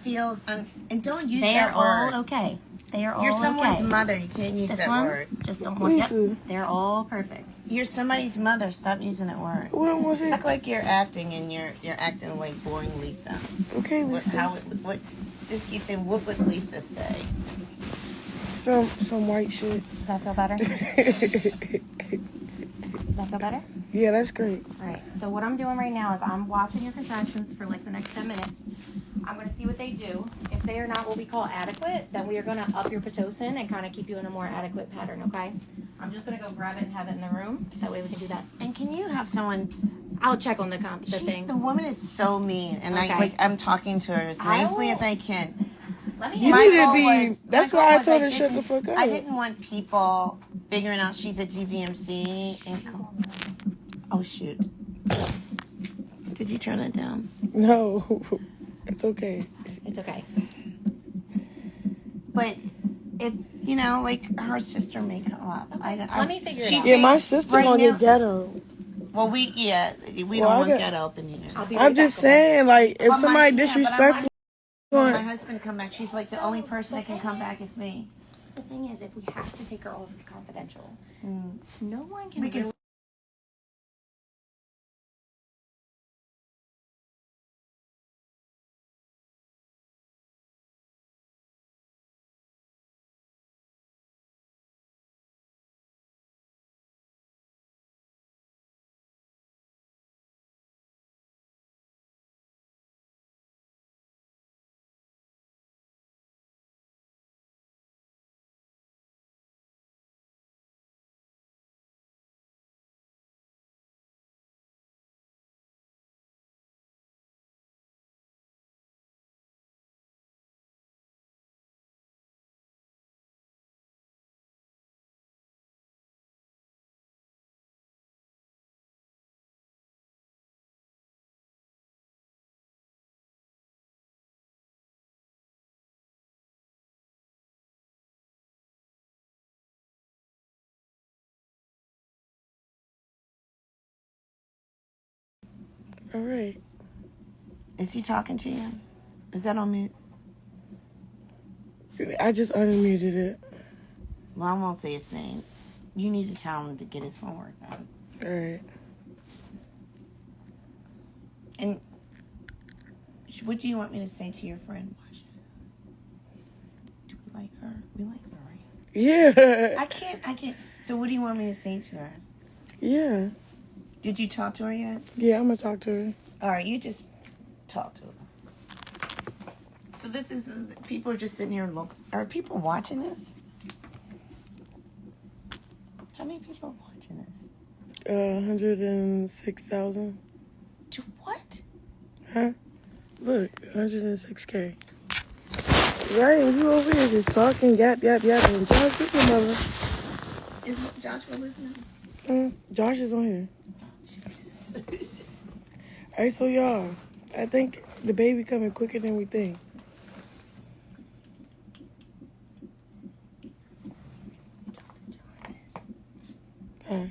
feels and don't use They that are word. all okay. They are all You're someone's okay. mother. You can't use This that one, word. just don't want. Yep, they're all perfect. You're somebody's mother. Stop using that word. What am I saying? Act like you're acting, and you're acting like boring Lisa. Okay, Lisa. What? Just keep saying. What would Lisa say? Some white shit. Does that feel better? Does that feel better? Yeah, that's great. All right. So what I'm doing right now is I'm watching your contractions for like the next 10 minutes. I'm going to see what they do. If they are not what we call adequate, then we are going to up your Pitocin and kind of keep you in a more adequate pattern, okay? I'm just going to go grab it and have it in the room. That way we can do that. And can you have someone? I'll check on the thing. The woman is so mean, and Okay. I'm talking to her as nicely as I can. Let me You need to be. That's why I told her shut the fuck up. I didn't want people figuring out she's at GVMC and. Oh shoot! Did you turn it down? No, it's okay. It's okay. But if like her sister may come up. Okay. Let me figure it out. Yeah, my sister right gonna now- get ghetto. Well, we don't Well, want ghetto up in here. I'll be right I'm just back, saying, like, if But somebody but I disrespectful, want my husband to come back. She's like the only person that can come back is me. The thing is, if we have to take her off confidential, Mm. no one can We can really all right. Is he talking to you? Is that on mute? I just unmuted it. Well, I won't say his name. You need to tell him to get his homework done. All right. And what do you want me to say to your friend? Do we like her? We like her, right? Yeah. I can't. So what do you want me to say to her? Yeah. Did you talk to her yet? Yeah, I'm gonna talk to her. All right, you just talk to her. So this is, people are just sitting here and look. Are people watching this? How many people are watching this? 106,000. To what? Huh? Look, 106K. Right, and you over here just talking, yap. And Josh, look your mother. Is Joshua listening? Josh is on here. Jesus. All right, so y'all, I think the baby coming quicker than we think. All right.